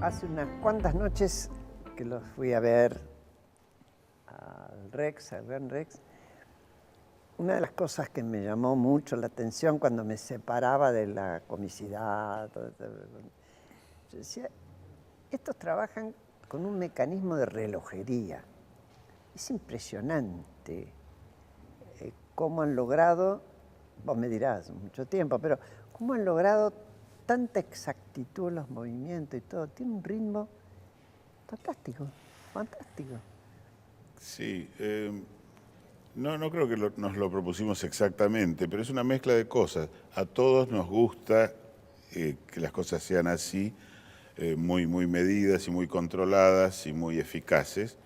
hace unas cuantas noches que los fui a ver al Gran Rex. Una de las cosas que me llamó mucho la atención cuando me separaba de la comicidad, yo decía, estos trabajan con un mecanismo de relojería. Es impresionante cómo han logrado, vos me dirás, mucho tiempo, pero cómo han logrado tanta exactitud en los movimientos y todo. Tiene un ritmo fantástico, fantástico. Sí, no creo que nos lo propusimos exactamente, pero es una mezcla de cosas. A todos nos gusta que las cosas sean así, muy medidas y muy controladas y muy eficaces.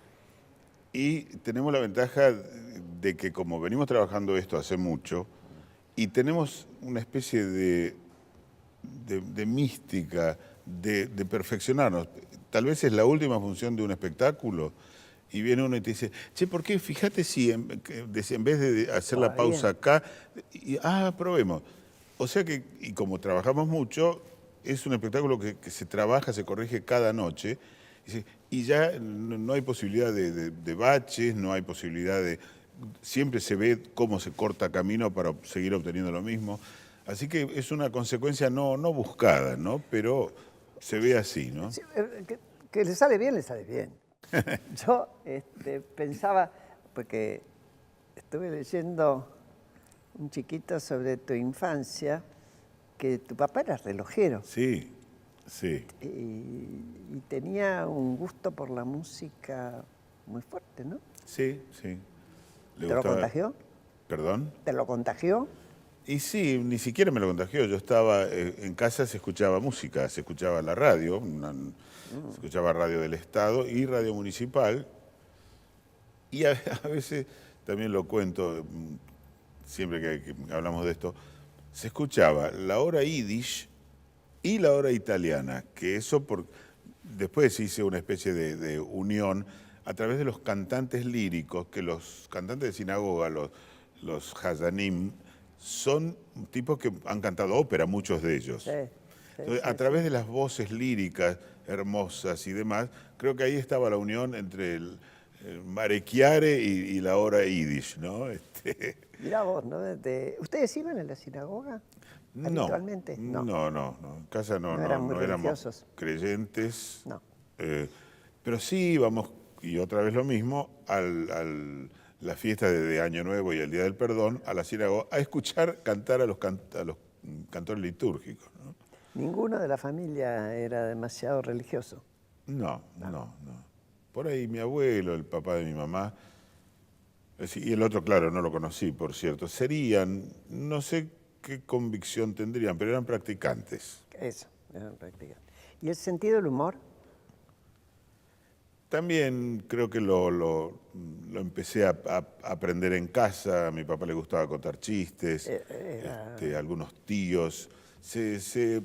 Y tenemos la ventaja de que como venimos trabajando esto hace mucho y tenemos una especie de mística, de perfeccionarnos. Tal vez es la última función de un espectáculo y viene uno y te dice, che, ¿por qué? Fíjate si en vez de hacer la pausa acá, probemos. O sea que, y como trabajamos mucho, es un espectáculo que se trabaja, se corrige cada noche, y ya no hay posibilidad de baches, no hay posibilidad de... Siempre se ve cómo se corta camino para seguir obteniendo lo mismo. Así que es una consecuencia no buscada, ¿no? Pero se ve así, ¿no? Sí, que le sale bien, le sale bien. Yo pensaba, porque estuve leyendo un chiquito sobre tu infancia, que tu papá era relojero. Sí, sí. Y tenía un gusto por la música muy fuerte, ¿no? Sí, sí. ¿Te lo contagió? ¿Perdón? ¿Te lo contagió? Y sí, ni siquiera me lo contagió. Yo estaba, en casa se escuchaba música, se escuchaba la radio, se escuchaba radio del Estado y radio municipal. Y a veces, también lo cuento, siempre que hablamos de esto, se escuchaba la hora yiddish y la hora italiana, que eso después hice una especie de unión a través de los cantantes líricos, que los cantantes de sinagoga, los hazanim, son tipos que han cantado ópera, muchos de ellos. Sí, Entonces, a través de las voces líricas hermosas y demás, creo que ahí estaba la unión entre el Marechiare y la hora yiddish, ¿no? Mirá vos, ¿no? ¿Ustedes iban a la sinagoga habitualmente? No. En casa no éramos creyentes. No. Pero sí íbamos, y otra vez lo mismo, la fiesta de Año Nuevo y el Día del Perdón, a la sinagoga, a escuchar cantar a los cantores litúrgicos, ¿no? ¿Ninguno de la familia era demasiado religioso? No. Por ahí mi abuelo, el papá de mi mamá, y el otro, claro, no lo conocí, por cierto, serían, no sé qué convicción tendrían, pero eran practicantes. Eso, eran practicantes. ¿Y el sentido del humor? También creo que lo empecé a aprender en casa. A mi papá le gustaba contar chistes, algunos tíos. Se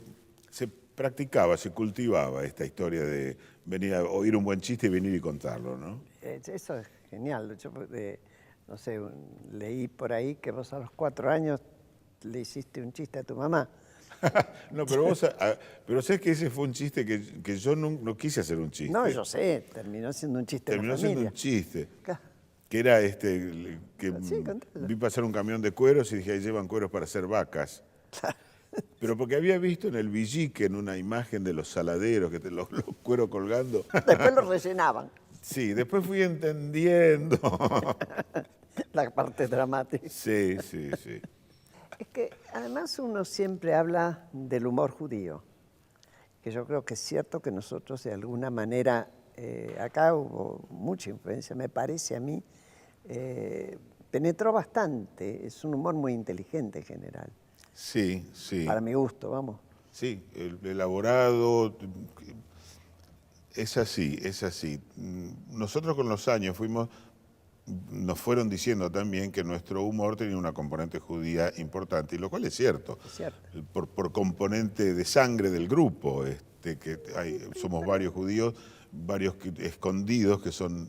practicaba, se cultivaba esta historia de venir a oír un buen chiste y venir y contarlo, ¿no? Eso es genial. Yo, no sé, leí por ahí que vos a los 4 años le hiciste un chiste a tu mamá. No, pero sabes que ese fue un chiste que yo no quise hacer un chiste. No, yo sé, terminó siendo un chiste. Terminó siendo un chiste. Claro. Que era que vi pasar un camión de cueros y dije, ahí llevan cueros para hacer vacas. Claro. Pero porque había visto en el Villique, en una imagen de los saladeros, que los cueros colgando. Después los rellenaban. Sí, después fui entendiendo. La parte dramática. Sí. Es que además uno siempre habla del humor judío, que yo creo que es cierto que nosotros de alguna manera, acá hubo mucha influencia, me parece a mí, penetró bastante, es un humor muy inteligente en general. Sí. Para mi gusto, vamos. Sí, elaborado, es así. Nosotros con los años nos fueron diciendo también que nuestro humor tenía una componente judía importante, y lo cual es cierto. Es cierto. Por componente de sangre del grupo, somos varios judíos, varios escondidos que son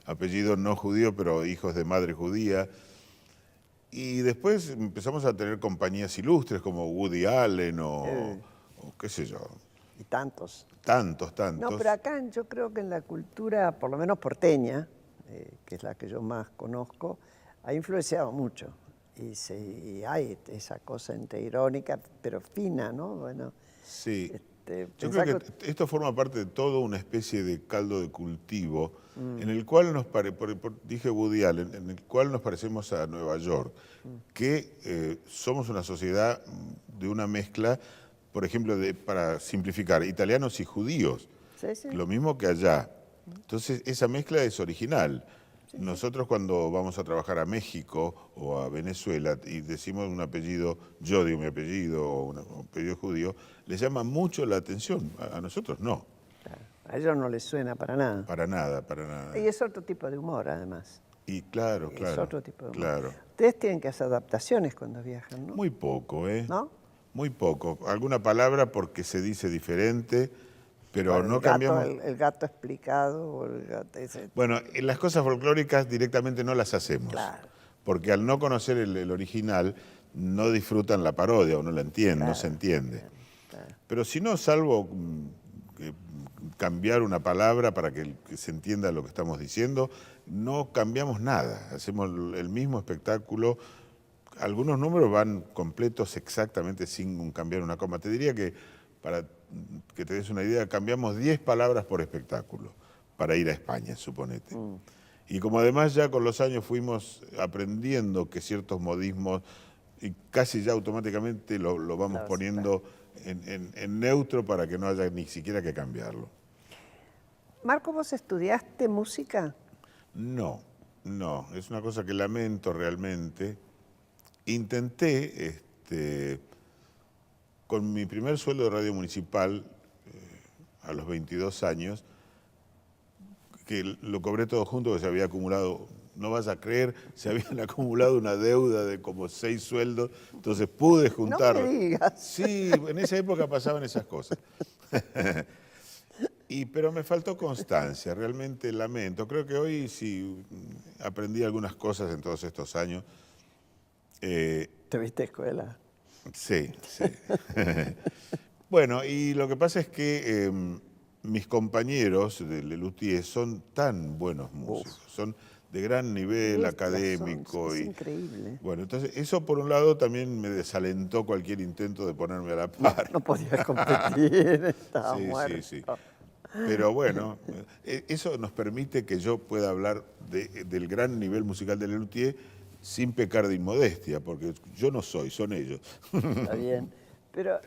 apellidos no judíos, pero hijos de madre judía. Y después empezamos a tener compañías ilustres como Woody Allen o qué sé yo. y tantos. Tantos. No, pero acá yo creo que en la cultura, por lo menos porteña, que es la que yo más conozco, ha influenciado mucho. Y hay esa cosa entre irónica, pero fina, ¿no? Bueno, Sí. Yo pensá creo que esto forma parte de toda una especie de caldo de cultivo en el cual dije Woody Allen, en el cual nos parecemos a Nueva York, que somos una sociedad de una mezcla, por ejemplo, para simplificar, italianos y judíos, Sí, sí. lo mismo que allá. Entonces, esa mezcla es original. Nosotros cuando vamos a trabajar a México o a Venezuela y decimos un apellido, yo digo mi apellido o un apellido judío, les llama mucho la atención. A nosotros no, Claro. A ellos no les suena para nada. para nada, para nada. Y es otro tipo de humor, además. Y claro, Es otro tipo de humor. claro. Ustedes tienen que hacer adaptaciones cuando viajan, ¿no? Muy poco, ¿eh? ¿No? Muy poco. Alguna palabra porque se dice diferente, pero Bueno, no el gato, cambiamos. el gato explicado, o el gato ese. Bueno, en las cosas folclóricas directamente no las hacemos. Claro. Porque al no conocer el original, no disfrutan la parodia o no la entienden, no se entiende. Claro. Pero si no, salvo cambiar una palabra para que se entienda lo que estamos diciendo, no cambiamos nada. Hacemos el mismo espectáculo. Algunos números van completos exactamente sin cambiar una coma. Te diría que, para que te des una idea, cambiamos 10 palabras por espectáculo para ir a España, suponete. Y como además ya con los años fuimos aprendiendo que ciertos modismos, y casi ya automáticamente lo vamos Claro, poniendo en neutro para que no haya ni siquiera que cambiarlo. Marco, ¿vos estudiaste música? No, es una cosa que lamento realmente. Intenté, con mi primer sueldo de radio municipal, a los 22 años, que lo cobré todo junto, que se había acumulado, no vas a creer, se habían acumulado una deuda de como 6 sueldos, entonces pude juntar. No me digas. Sí, en esa época pasaban esas cosas. Pero me faltó constancia, realmente lamento. Creo que hoy sí aprendí algunas cosas en todos estos años. ¿Tuviste escuela? Sí. Bueno, y lo que pasa es que mis compañeros de Lelutier son tan buenos músicos, son de gran nivel Bestias académico. son, es increíble. Bueno, entonces eso por un lado también me desalentó cualquier intento de ponerme a la par. No podías competir, estaba Sí, muerto. sí. Pero bueno, eso nos permite que yo pueda hablar del gran nivel musical de Lelutier sin pecar de inmodestia, porque yo no soy, son ellos. Está bien. Pero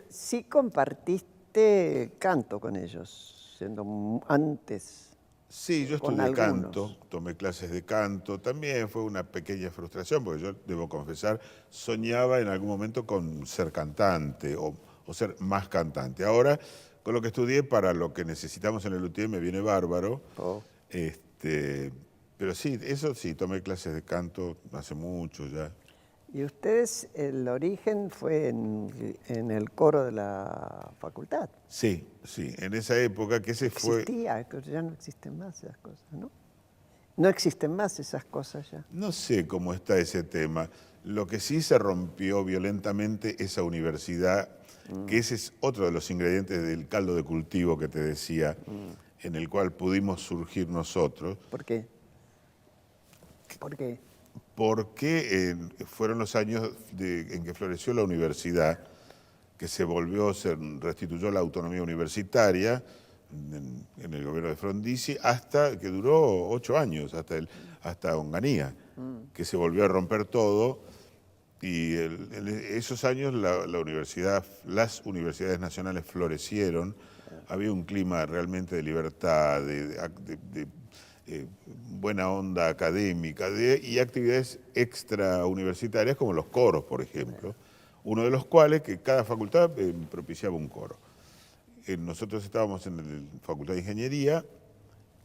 sí compartiste canto con ellos, siendo antes. Sí, yo Con estudié algunos. canto, tomé clases de canto, también fue una pequeña frustración, porque yo, debo confesar, soñaba en algún momento con ser cantante o ser más cantante. Ahora, con lo que estudié para lo que necesitamos en el UTM me viene bárbaro. Oh. Pero sí, eso sí, tomé clases de canto hace mucho ya. Y ustedes, el origen fue en el coro de la facultad. Sí, en esa época que ese fue... Existía, que ya no existen más esas cosas, ¿no? No existen más esas cosas ya. No sé cómo está ese tema. Lo que sí se rompió violentamente esa universidad, que ese es otro de los ingredientes del caldo de cultivo que te decía, en el cual pudimos surgir nosotros. ¿Por qué? ¿Por qué? Porque fueron los años en que floreció la universidad, que se restituyó la autonomía universitaria en el gobierno de Frondizi, hasta que duró 8 años, hasta Onganía, que se volvió a romper todo. Y en esos años las universidades nacionales florecieron, había un clima realmente de libertad, de buena onda académica y actividades extrauniversitarias como los coros, por ejemplo, uno de los cuales que cada facultad propiciaba un coro. Nosotros estábamos en la Facultad de Ingeniería,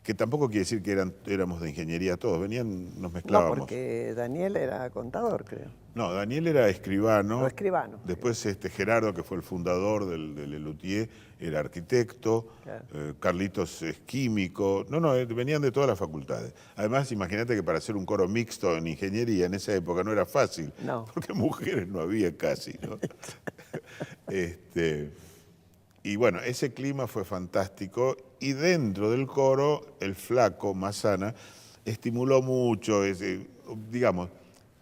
que tampoco quiere decir que éramos de ingeniería todos, nos mezclábamos. No, porque Daniel era contador, creo. No, Daniel era escribano. O escribano. Después Gerardo, que fue el fundador del Lelutier, era arquitecto. Claro. Carlitos es químico. No, venían de todas las facultades. Además, imagínate que para hacer un coro mixto en ingeniería en esa época no era fácil. No. Porque mujeres no había casi, ¿no? Y bueno, ese clima fue fantástico y dentro del coro el flaco Massana estimuló mucho, digamos,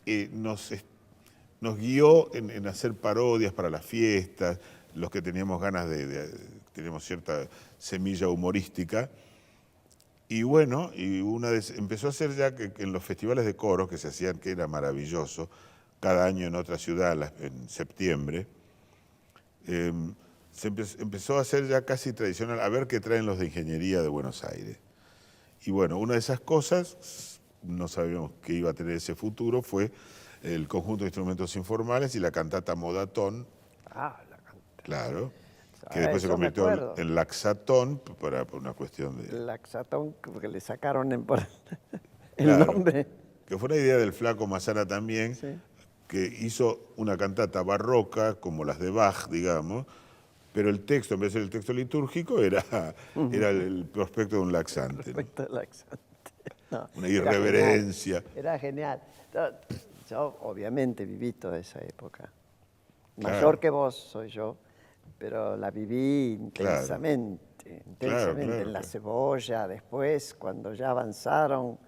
eh, nos, es- nos guió en hacer parodias para las fiestas, los que teníamos ganas teníamos cierta semilla humorística. Y bueno, empezó a hacer ya que en los festivales de coros que se hacían, que era maravilloso, cada año en otra ciudad, en septiembre, eh, empezó a hacer ya casi tradicional, a ver qué traen los de ingeniería de Buenos Aires. Y bueno, una de esas cosas, no sabíamos que iba a tener ese futuro, fue el conjunto de instrumentos informales y la cantata Modatón, Ah, la cantante. claro, que Ah, después se eso me convirtió acuerdo. en Laxatón por una cuestión de... El laxatón, que le sacaron por el Claro, nombre. que fue una idea del flaco Massana también, Sí. que hizo una cantata barroca, como las de Bach, digamos, pero el texto, en vez de ser el texto litúrgico, era el prospecto de un laxante, ¿no? Respecto al laxante. No, Una era genial. irreverencia. Era genial. Yo obviamente viví toda esa época. Claro. Mayor que vos soy yo, pero la viví Claro. intensamente, Claro, intensamente. claro, En La claro. Cebolla, después, cuando ya avanzaron,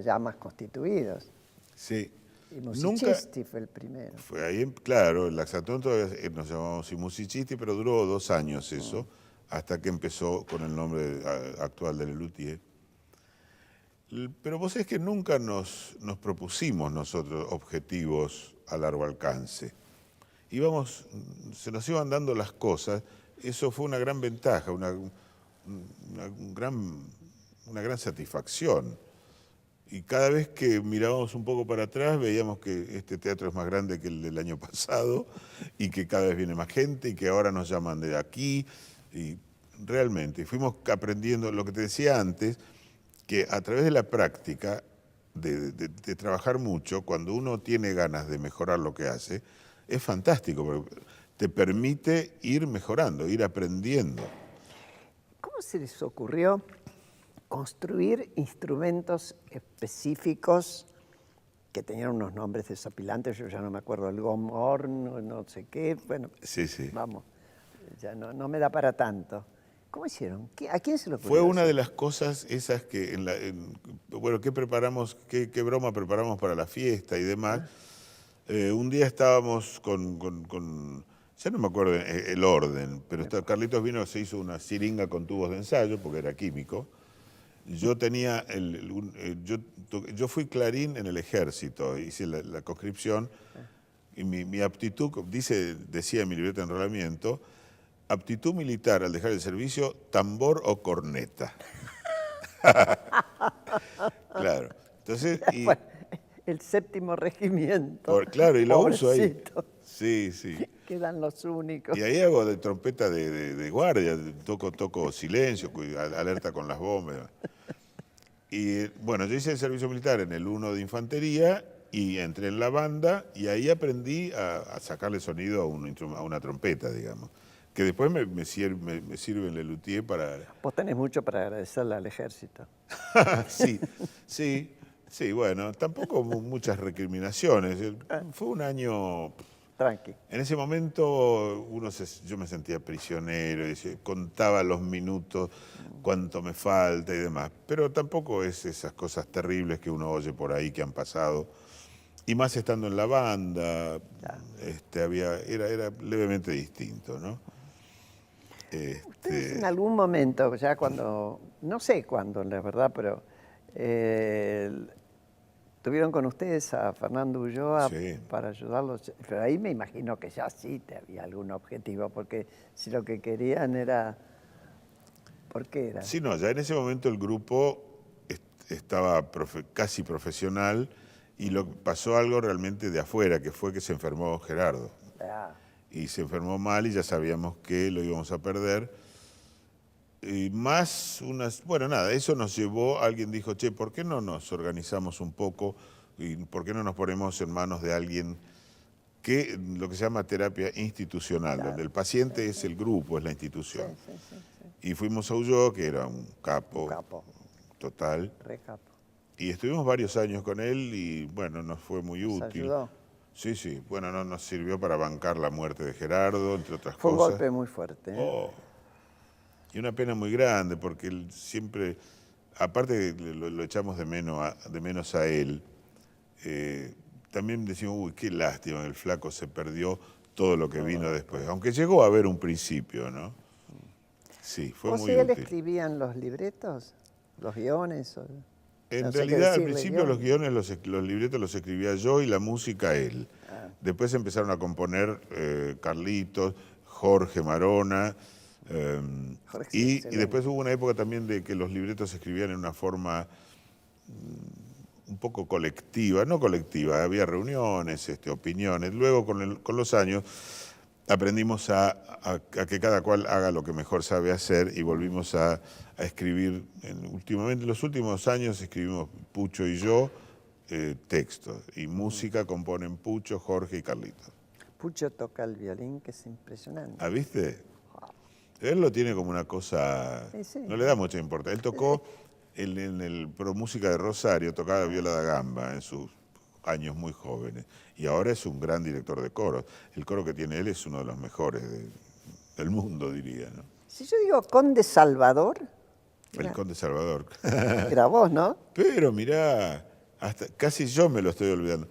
ya más constituidos. Sí. Y Nunca Musicisti fue el primero. fue ahí, claro, el laxatón todavía nos llamamos I Musicisti, pero duró 2 años eso, hasta que empezó con el nombre actual de Lelutier. Pero vos sabés que nunca nos propusimos nosotros objetivos a largo alcance. Se nos iban dando las cosas, eso fue una gran ventaja, una gran satisfacción. Y cada vez que mirábamos un poco para atrás veíamos que este teatro es más grande que el del año pasado y que cada vez viene más gente y que ahora nos llaman de aquí. Y realmente fuimos aprendiendo lo que te decía antes, que a través de la práctica, de trabajar mucho, cuando uno tiene ganas de mejorar lo que hace, es fantástico, porque te permite ir mejorando, ir aprendiendo. ¿Cómo se les ocurrió construir instrumentos específicos que tenían unos nombres desopilantes? Yo ya no me acuerdo, el gomorn, no sé qué, bueno, Sí, sí. vamos, ya no me da para tanto. ¿Cómo hicieron? ¿A quién se lo ocurrió Fue una eso? de las cosas esas que, bueno, ¿qué preparamos, qué broma preparamos para la fiesta y demás? Un día estábamos ya no me acuerdo el orden, pero Carlitos vino, se hizo una siringa con tubos de ensayo, porque era químico. Yo tenía, yo fui clarín en el ejército, hice la conscripción, y mi aptitud, decía en mi libreta de enrolamiento, aptitud militar al dejar el servicio, tambor o corneta. Claro. Entonces, Bueno, el séptimo regimiento. claro, y lo uso ahí. Pobrecito, Sí, sí. quedan los únicos. Y ahí hago de trompeta de guardia, toco silencio, alerta con las bombas. Y bueno, yo hice el servicio militar en el 1 de infantería y entré en la banda y ahí aprendí a sacarle sonido a una trompeta, digamos. Que después me sirve en Lelutier para... Vos tenés mucho para agradecerle al ejército. Sí, sí, sí, bueno, tampoco muchas recriminaciones. Fue un año... Tranqui. En ese momento yo me sentía prisionero, contaba los minutos, cuánto me falta y demás. Pero tampoco es esas cosas terribles que uno oye por ahí que han pasado. Y más estando en la banda, era levemente distinto, ¿no? Ustedes en algún momento, ya cuando, no sé cuándo, la verdad, pero tuvieron con ustedes a Fernando Ulloa Sí. para ayudarlos, pero ahí me imagino que ya sí te había algún objetivo, porque si lo que querían era, ¿por qué era? Sí, no, ya en ese momento el grupo estaba casi profesional y pasó algo realmente de afuera, que fue que se enfermó Gerardo. Ah, Y se enfermó mal y ya sabíamos que lo íbamos a perder. Y bueno, nada, eso nos llevó, alguien dijo, che, ¿por qué no nos organizamos un poco y por qué no nos ponemos en manos de alguien lo que se llama terapia institucional, claro. donde el paciente es el grupo, es la Sí, institución? sí, sí, sí. Y fuimos a Ulloa, que era un capo, Un capo, total, re capo. y estuvimos varios años con él y bueno, nos fue muy ¿Nos útil. ayudó? Sí, sí. Bueno, no nos sirvió para bancar la muerte de Gerardo, entre otras Fue un cosas. golpe muy fuerte. Oh, y una pena muy grande, porque él siempre, aparte que lo echamos de menos a él, también decimos, uy, qué lástima, el flaco se perdió todo lo que vino después. Aunque llegó a haber un principio, ¿no? Sí, fue ¿O muy si él útil. escribían los libretos, los guiones? En No sé qué realidad, al decirle, principio los guion. guiones, los libretos los escribía yo y la música él. Después empezaron a componer Carlitos, Jorge Marona, eh, Jorge, sí, y después excelente. hubo una época también de que los libretos se escribían en una forma un poco colectiva, no colectiva, había reuniones, opiniones. Luego, con los años, aprendimos a que cada cual haga lo que mejor sabe hacer y volvimos a escribir. Últimamente, en los últimos años escribimos Pucho y yo textos, y música componen Pucho, Jorge y Carlitos. Pucho toca el violín, que es impresionante. ¿Ah, viste? Él lo tiene como una cosa, Sí, sí. no le da mucha importancia. Él tocó en el Pro Música de Rosario, tocaba la viola da gamba en sus años muy jóvenes, y ahora es un gran director de coros. El coro que tiene él es uno de los mejores del mundo, diría, ¿no? Si yo digo Conde Salvador, El Conde Salvador. era vos, ¿no? Pero mirá, hasta casi yo me lo estoy olvidando.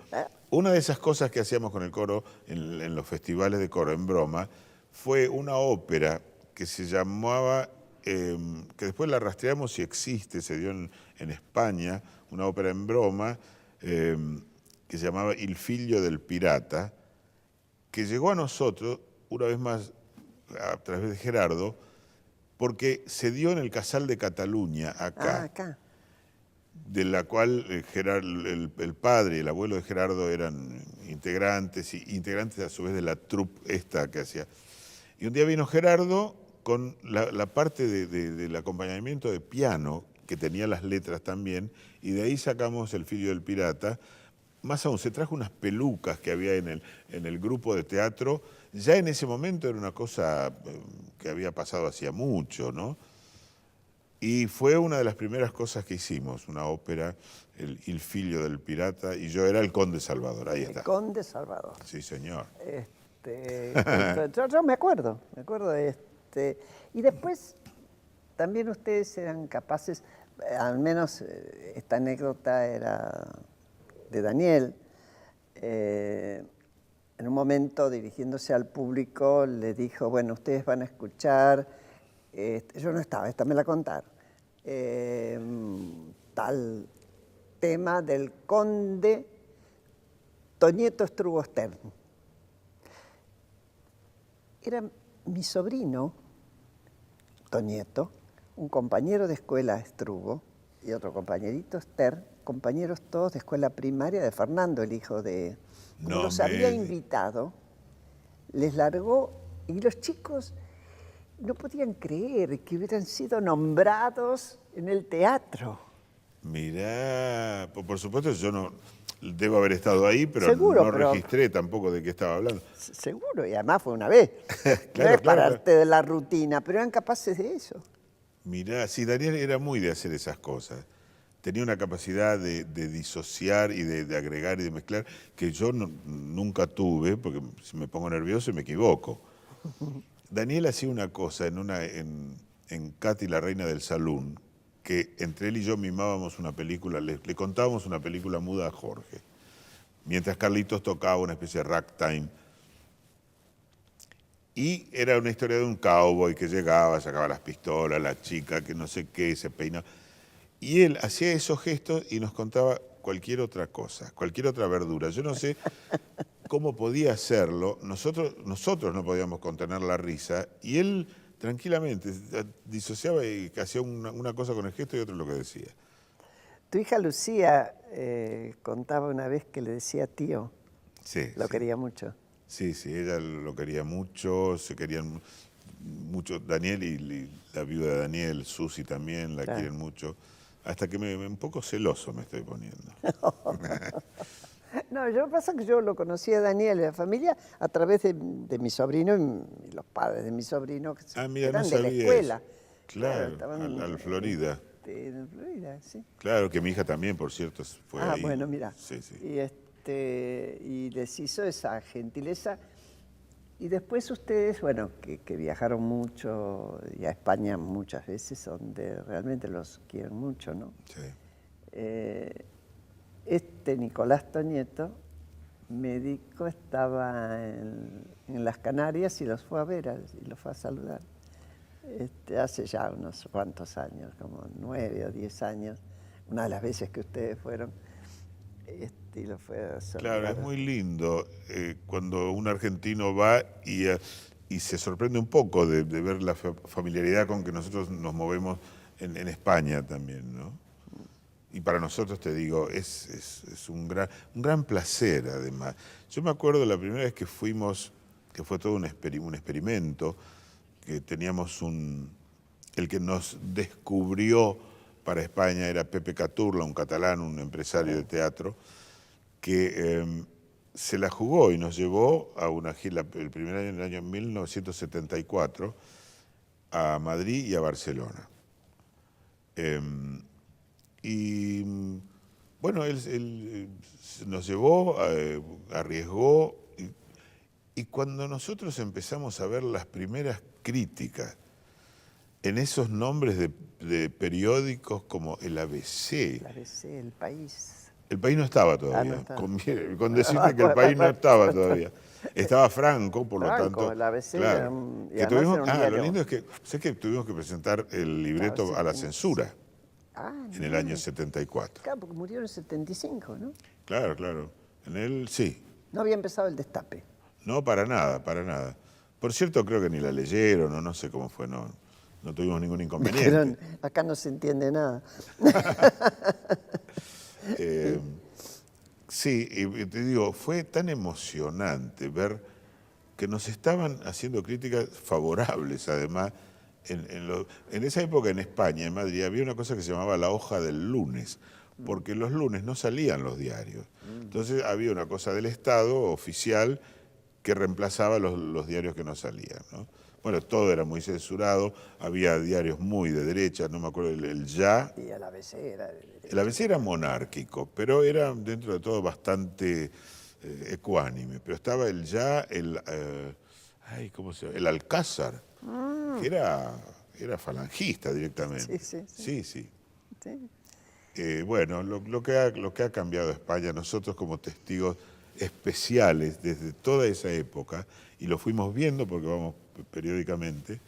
Una de esas cosas que hacíamos con el coro en los festivales de coro en broma fue una ópera que se llamaba, que después la rastreamos y existe, se dio en España, una ópera en broma que se llamaba Il figlio del pirata, que llegó a nosotros, una vez más a través de Gerardo, porque se dio en el Casal de Cataluña, acá, Acá. de la cual el padre y el abuelo de Gerardo eran integrantes, y integrantes a su vez de la troupe esta que hacía. Y un día vino Gerardo con la parte del acompañamiento de piano, que tenía las letras también, y de ahí sacamos El Filho del Pirata. Más aún, se trajo unas pelucas que había en el grupo de teatro. Ya en ese momento era una cosa que había pasado hacía mucho, ¿no? Y fue una de las primeras cosas que hicimos, una ópera, Il Figlio del Pirata, y yo era el Conde Salvador, ahí está. El Conde Salvador. Sí, señor. Yo me acuerdo. Y después también ustedes eran capaces, al menos esta anécdota era de Daniel, en un momento dirigiéndose al público le dijo, bueno, ustedes van a escuchar, yo no estaba, esta me la contaron, tal tema del conde Tonieto Strugo Stern. Era mi sobrino, Tonieto, un compañero de escuela Strugo y otro compañerito Stern, compañeros todos de escuela primaria de Fernando, el hijo de... Como No los me había di- invitado, les largó y los chicos no podían creer que hubieran sido nombrados en el teatro. Mirá, por supuesto yo no debo haber estado ahí, pero Seguro, no pero registré tampoco de qué estaba hablando. seguro, y además fue una vez. No Claro, es claro, pararte de la rutina, pero eran capaces de eso. Mirá, sí, Daniel era muy de hacer esas cosas. Tenía una capacidad de disociar y de agregar y de mezclar que yo nunca tuve, porque si me pongo nervioso y me equivoco. Daniel hacía una cosa en Katy, la reina del salón, que entre él y yo mimábamos una película, le contábamos una película muda a Jorge, mientras Carlitos tocaba una especie de ragtime. Y era una historia de un cowboy que llegaba, sacaba las pistolas, la chica, que no sé qué, se peinaba. Y él hacía esos gestos y nos contaba cualquier otra cosa, cualquier otra verdura. Yo no sé cómo podía hacerlo, nosotros no podíamos contener la risa, y él tranquilamente disociaba y hacía una cosa con el gesto y otra lo que decía. Tu hija Lucía contaba una vez que le decía tío, Sí, lo sí. quería mucho. Sí, sí, ella lo quería mucho, se querían mucho. Daniel y la viuda de Daniel, Susi también, la Claro. quieren mucho. Hasta que un poco celoso me estoy poniendo. No, yo pasa que yo lo conocí a Daniel y a la familia a través de mi sobrino y los padres de mi sobrino, que Ah, mira, eran no de la sabía escuela. eso. Claro, estaban al Florida. en Florida, sí. Claro, que mi hija también, por cierto, fue ahí. Bueno, mira. Sí, sí. Y y les hizo esa gentileza. Y después ustedes, bueno, que viajaron mucho y a España muchas veces, donde realmente los quieren mucho, ¿no? Sí. Nicolás Toñeto, médico, estaba en las Canarias y los fue a ver y los fue a saludar. Hace ya unos cuantos años, como 9 o 10 años, una de las veces que ustedes fueron, y lo fue a saludar. Claro, es muy lindo cuando un argentino va y se sorprende un poco de ver la familiaridad con que nosotros nos movemos en España también, ¿no? Y para nosotros, te digo, es un gran placer, además. Yo me acuerdo la primera vez que fuimos, que fue todo un experimento, que teníamos el que nos descubrió para España era Pepe Caturla, un catalán, un empresario de teatro, que se la jugó y nos llevó a una gira, el primer año, en el año 1974, a Madrid y a Barcelona. Y bueno, él nos llevó, arriesgó, y cuando nosotros empezamos a ver las primeras críticas en esos nombres de periódicos como el ABC. El ABC, El País. El País no estaba todavía, no estaba. con decirte que el País no estaba todavía. Estaba Franco, por lo tanto. El ABC, claro, y además era un diario. lo lindo es que sé que tuvimos que presentar el libreto Claro, a la censura en el no. año 74. Claro, porque murió en el 75, ¿no? Claro, claro. En él sí. No había empezado el destape. No, para nada, para nada. Por cierto, creo que ni la leyeron, o no sé cómo fue, no tuvimos ningún inconveniente. Pero acá no se entiende nada. Sí, y te digo, fue tan emocionante ver que nos estaban haciendo críticas favorables, además. En esa época en España, en Madrid, había una cosa que se llamaba la hoja del lunes, porque los lunes no salían los diarios. Entonces había una cosa del Estado oficial que reemplazaba los diarios que no salían, ¿no? Bueno, todo era muy censurado, había diarios muy de derecha, no me acuerdo, el Ya. Y el ABC era de derecha. El ABC era monárquico, pero era dentro de todo bastante ecuánime. Pero estaba el Ya, ¿cómo se llama? El Alcázar, que era falangista directamente. Sí. Bueno, lo que ha cambiado España, nosotros como testigos especiales desde toda esa época, y lo fuimos viendo porque vamos periódicamente,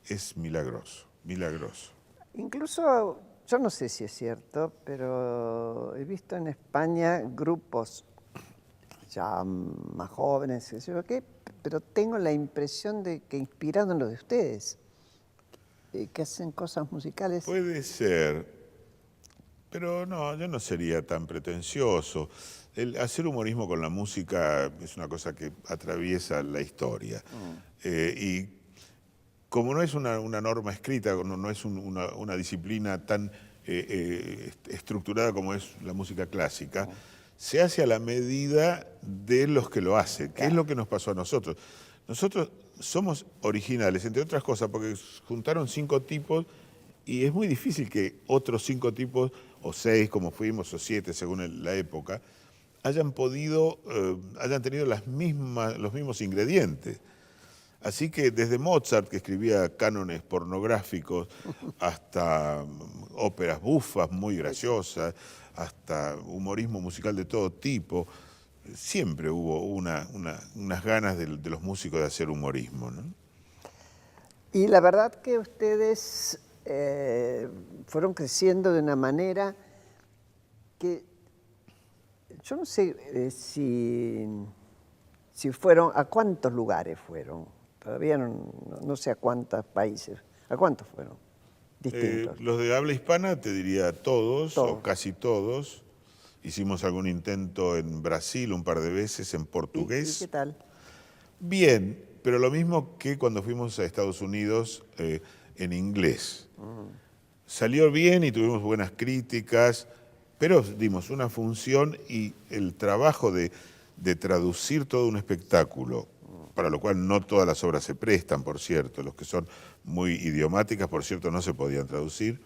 es milagroso, milagroso. Incluso, yo no sé si es cierto, pero he visto en España grupos ya más jóvenes, qué sé yo qué, pero tengo la impresión de que inspirados en lo de ustedes, que hacen cosas musicales. Puede ser, pero no, yo no sería tan pretencioso. El hacer humorismo con la música es una cosa que atraviesa la historia. Y como no es una norma escrita, no es una disciplina tan estructurada como es la música clásica, se hace a la medida de los que lo hacen, que es lo que nos pasó a nosotros. Nosotros somos originales, entre otras cosas, porque juntaron 5 tipos y es muy difícil que otros 5 tipos, o 6 como fuimos, o 7 según la época, hayan tenido los mismos ingredientes. Así que desde Mozart, que escribía cánones pornográficos, hasta óperas bufas muy graciosas, hasta humorismo musical de todo tipo, siempre hubo unas ganas de los músicos de hacer humorismo, ¿no? Y la verdad que ustedes fueron creciendo de una manera que yo no sé si fueron, ¿a cuántos lugares fueron? Todavía no sé a cuántos países. ¿A cuántos fueron? Distintos. Los de habla hispana, te diría todos, o casi todos. Hicimos algún intento en Brasil un par de veces, en portugués. ¿Y qué tal? Bien, pero lo mismo que cuando fuimos a Estados Unidos en inglés. Salió bien y tuvimos buenas críticas, pero dimos una función y el trabajo de traducir todo un espectáculo, para lo cual no todas las obras se prestan, por cierto, los que son muy idiomáticas, por cierto, no se podían traducir,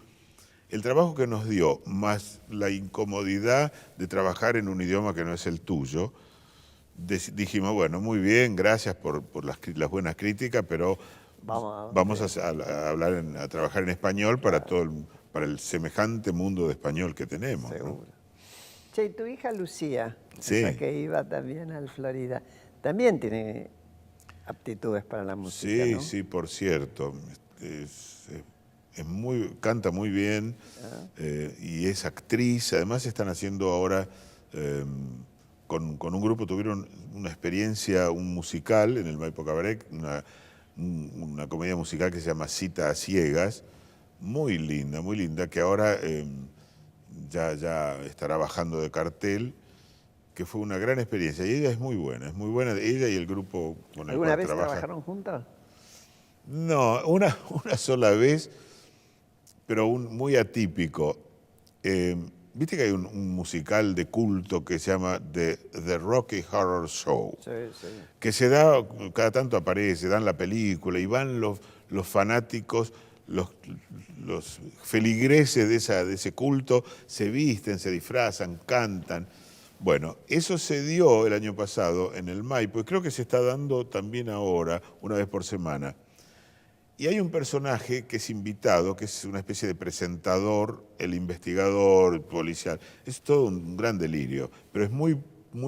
el trabajo que nos dio, más la incomodidad de trabajar en un idioma que no es el tuyo, dijimos, bueno, muy bien, gracias por las buenas críticas, pero vamos a hablar, a trabajar en español para para el semejante mundo de español que tenemos, ¿no? Seguro. Che, y tu hija Lucía, Sí. esa que iba también al Florida, también tiene aptitudes para la música, Sí, ¿no? sí, por cierto. Canta muy bien y es actriz. Además están haciendo ahora, con un grupo, tuvieron una experiencia, un musical en el Maipo Cabaret, una comedia musical que se llama Cita a Ciegas, muy linda, que ahora ya estará bajando de cartel, que fue una gran experiencia. Y ella es muy buena, ella y el grupo con el ¿Alguna cual vez trabaja. trabajaron juntos? No, una sola vez, pero muy atípico. Viste que hay un musical de culto que se llama The Rocky Horror Show, Sí, sí. que se da, cada tanto aparece, dan la película y van los fanáticos, los feligreses de ese culto, se visten, se disfrazan, cantan. Bueno, eso se dio el año pasado en el Maipo y creo que se está dando también ahora, una vez por semana. Y hay un personaje que es invitado, que es una especie de presentador, el investigador, el policial. Es todo un gran delirio, pero es muy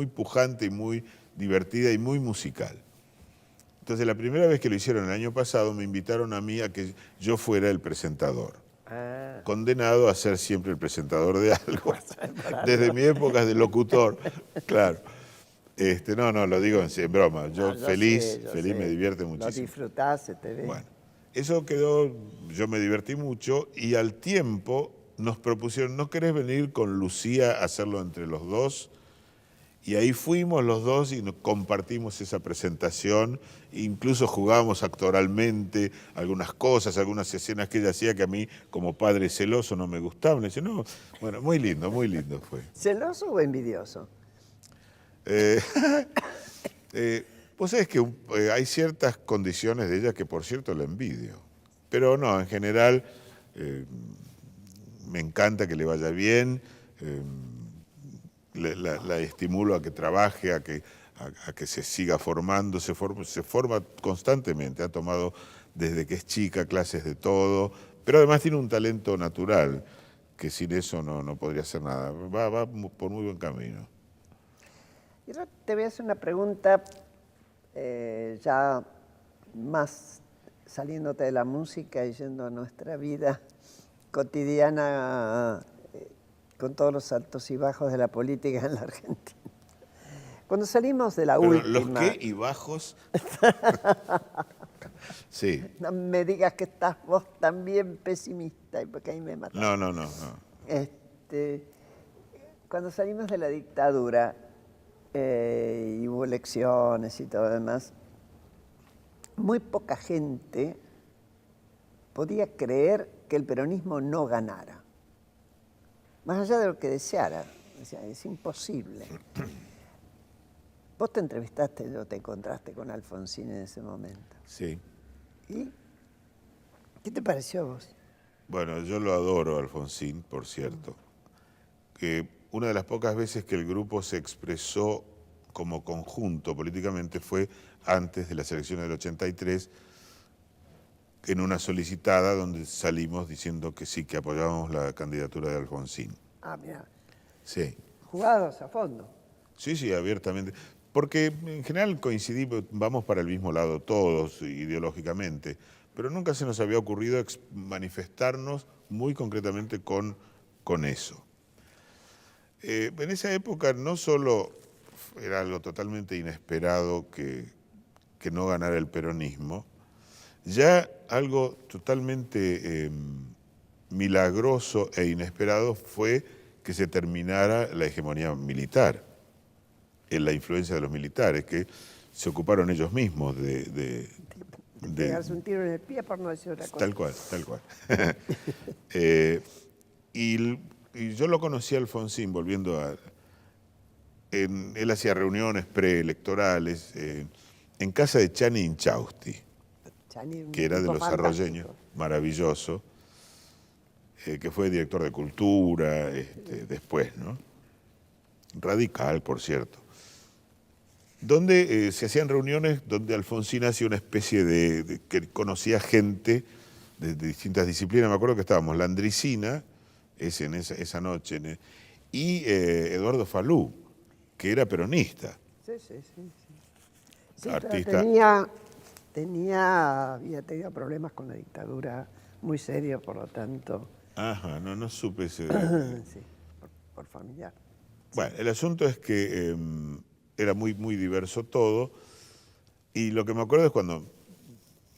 pujante y muy divertida y muy musical. Entonces, la primera vez que lo hicieron el año pasado, me invitaron a mí a que yo fuera el presentador. Ah. Condenado a ser siempre el presentador de algo, desde mi época de locutor, claro. No, lo digo en broma. Yo feliz, me divierte muchísimo. Lo disfrutás, se te ve. Bueno, eso quedó, yo me divertí mucho y al tiempo nos propusieron, ¿no querés venir con Lucía a hacerlo entre los dos? Y ahí fuimos los dos y compartimos esa presentación, incluso jugábamos actoralmente algunas cosas, algunas escenas que ella hacía que a mí como padre celoso no me gustaban. Dice, no, bueno, muy lindo fue. ¿Celoso o envidioso? Vos sabés que hay ciertas condiciones de ella que, por cierto, la envidio. Pero no, en general, me encanta que le vaya bien, la estimulo a que trabaje, a que se siga formando, se forma constantemente, ha tomado desde que es chica clases de todo, pero además tiene un talento natural, que sin eso no podría hacer nada. Va por muy buen camino. Y ahora te voy a hacer una pregunta ya más saliéndote de la música y yendo a nuestra vida cotidiana con todos los altos y bajos de la política en la Argentina. Cuando salimos de la última... ¿Los qué y bajos? Sí. No me digas que estás vos también pesimista, porque ahí me matas. No. Cuando salimos de la dictadura y hubo elecciones y todo lo demás, muy poca gente podía creer que el peronismo no ganara. Más allá de lo que deseara, o sea, es imposible. Vos te entrevistaste o te encontraste con Alfonsín en ese momento. Sí. ¿Y qué te pareció a vos? Bueno, yo lo adoro, Alfonsín, por cierto. Una de las pocas veces que el grupo se expresó como conjunto políticamente fue antes de las elecciones del 83, en una solicitada donde salimos diciendo que sí, que apoyábamos la candidatura de Alfonsín. Ah, mira. Sí. Jugados a fondo. Sí, abiertamente. Porque en general coincidimos, vamos para el mismo lado todos ideológicamente, pero nunca se nos había ocurrido manifestarnos muy concretamente con eso. En esa época no solo era algo totalmente inesperado que no ganara el peronismo, ya algo totalmente milagroso e inesperado fue que se terminara la hegemonía militar, en la influencia de los militares, que se ocuparon ellos mismos de pegarse un tiro en el pie por no decir otra cosa. Tal cual. Y yo lo conocí a Alfonsín volviendo a... él hacía reuniones preelectorales en casa de Chani Inchausti, Chani, que era de los fantástico. arroyeños, maravilloso. que fue director de Cultura después, ¿no? Radical, por cierto. Donde se hacían reuniones donde Alfonsín hacía una especie que conocía gente de distintas disciplinas. Me acuerdo que estábamos Landricina, en esa noche, y Eduardo Falú, que era peronista. Sí, sí, sí. Sí, sí, Artista. Había tenido problemas con la dictadura muy serios, por lo tanto. Ajá, no supe ese. Sí, por familiar. Bueno, el asunto es que era muy, muy diverso todo. Y lo que me acuerdo es cuando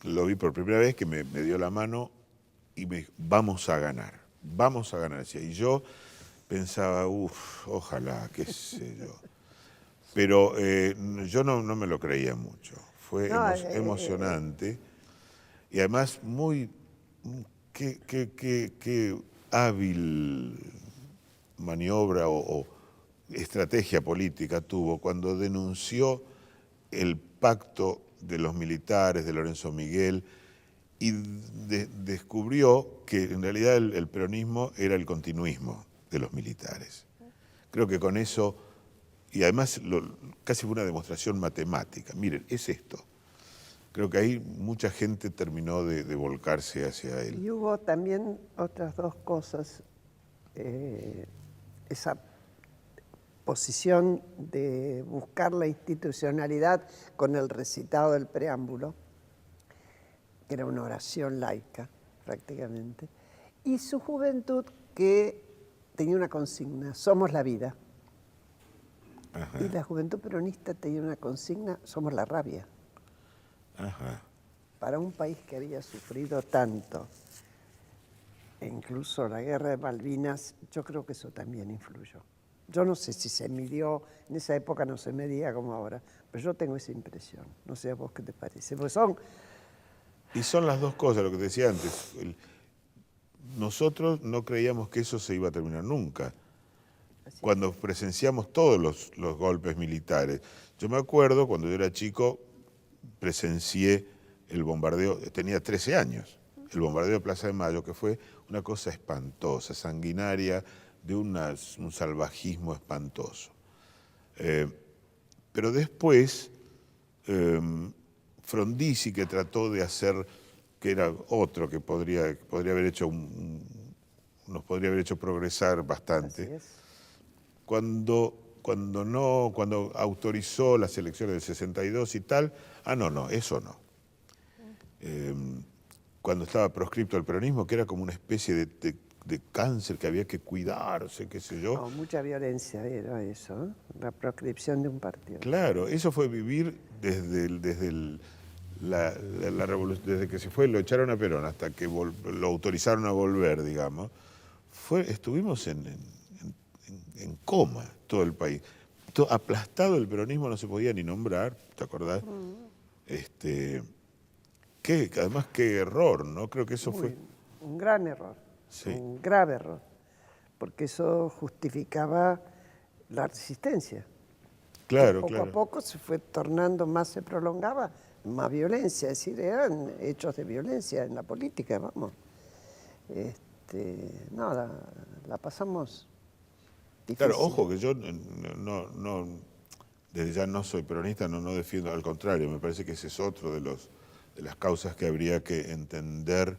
lo vi por primera vez, que me dio la mano y me dijo, vamos a ganar, decía. Y yo pensaba, ojalá, qué sé yo. Pero yo no me lo creía mucho. Fue No, emocionante. Y además qué hábil maniobra o estrategia política tuvo cuando denunció el pacto de los militares, de Lorenzo Miguel, y descubrió que en realidad el peronismo era el continuismo de los militares. Creo que con eso, y además casi fue una demostración matemática. Miren, es esto. Creo que ahí mucha gente terminó de volcarse hacia él. Y hubo también otras dos cosas. Esa posición de buscar la institucionalidad con el recitado del preámbulo, que era una oración laica prácticamente, y su juventud que tenía una consigna, somos la vida. Ajá. Y la juventud peronista tenía una consigna, somos la rabia. Ajá. Para un país que había sufrido tanto, e incluso la guerra de Malvinas, yo creo que eso también influyó. Yo no sé si se midió, en esa época no se medía como ahora, pero yo tengo esa impresión. No sé a vos qué te parece. Porque Y son las dos cosas, lo que te decía antes. Nosotros no creíamos que eso se iba a terminar nunca. Cuando presenciamos todos los golpes militares. Yo me acuerdo, cuando yo era chico, presencié el bombardeo, tenía 13 años, el bombardeo de Plaza de Mayo, que fue una cosa espantosa, sanguinaria, de un salvajismo espantoso. Pero después, Frondizi, que trató de hacer, que era otro que podría haber hecho nos podría haber hecho progresar bastante, cuando autorizó las elecciones del 62 y tal, eso no. Cuando estaba proscripto el peronismo, que era como una especie de cáncer que había que cuidarse, qué sé yo. No, mucha violencia era eso, ¿eh? La proscripción de un partido. Claro, eso fue vivir desde la revolución, desde que se fue, lo echaron a Perón hasta que lo autorizaron a volver, digamos. Estuvimos en coma todo el país. Aplastado el peronismo, no se podía ni nombrar, ¿te acordás? Además, qué error, ¿no? Creo que eso fue un gran error, sí. Un grave error, porque eso justificaba la resistencia. Claro, poco a poco se fue tornando más, se prolongaba, más violencia, es decir, eran hechos de violencia en la política, vamos. No, la pasamos difícil. Claro, ojo, que yo desde ya no soy peronista, no defiendo, al contrario, me parece que ese es otro de las causas que habría que entender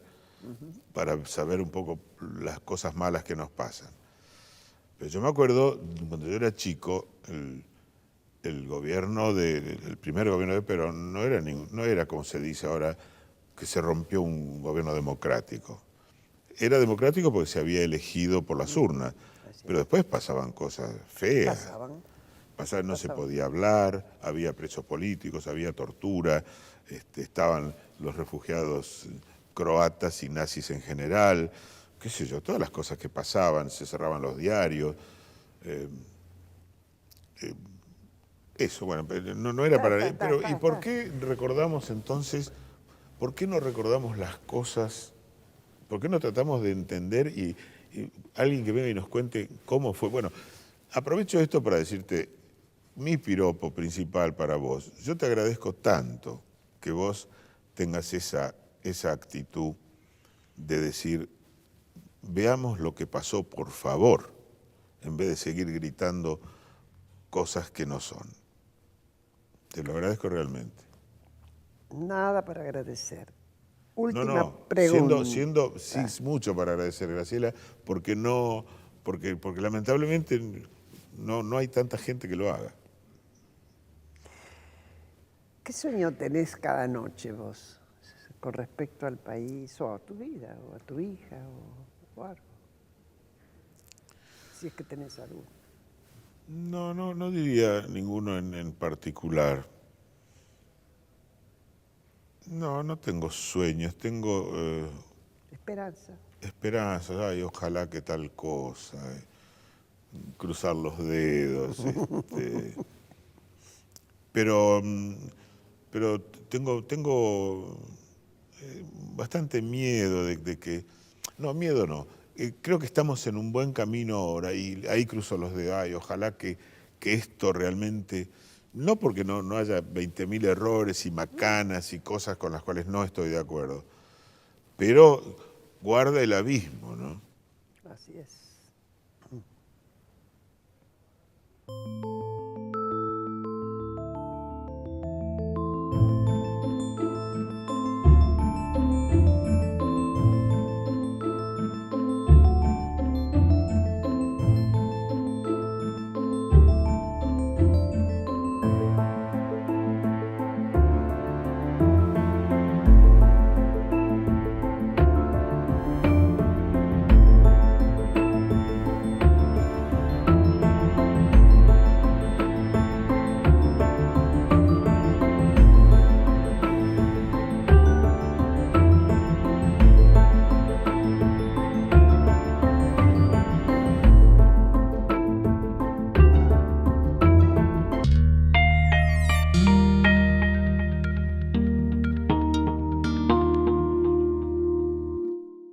para saber un poco las cosas malas que nos pasan. Pero yo me acuerdo, cuando yo era chico, el primer gobierno de Perón no era como se dice ahora, que se rompió un gobierno democrático. Era democrático porque se había elegido por las urnas, pero después pasaban cosas feas. No se podía hablar, había presos políticos, había tortura, estaban los refugiados croatas y nazis en general, qué sé yo, todas las cosas que pasaban, se cerraban los diarios. Eso, bueno, no era para... Pero ¿y por qué recordamos entonces, por qué no recordamos las cosas, por qué no tratamos de entender y alguien que venga y nos cuente cómo fue? Bueno, aprovecho esto para decirte mi piropo principal para vos. Yo te agradezco tanto que vos tengas esa actitud de decir, veamos lo que pasó, por favor, en vez de seguir gritando cosas que no son. Te lo agradezco realmente. Nada para agradecer. No, Última no, pregunta. sí, mucho para agradecer, Graciela, porque lamentablemente no hay tanta gente que lo haga. ¿Qué sueño tenés cada noche vos con respecto al país o a tu vida o a tu hija o algo? Si es que tenés algo. No diría ninguno en particular. No tengo sueños, tengo Esperanza. esperanzas. Ay, ojalá que tal cosa. Cruzar los dedos. Pero tengo bastante miedo de que... No, miedo no. Creo que estamos en un buen camino ahora y ahí cruzo los dedos. Ay, ojalá que esto realmente... No porque no haya 20.000 errores y macanas y cosas con las cuales no estoy de acuerdo, pero guarda el abismo, ¿no? Así es.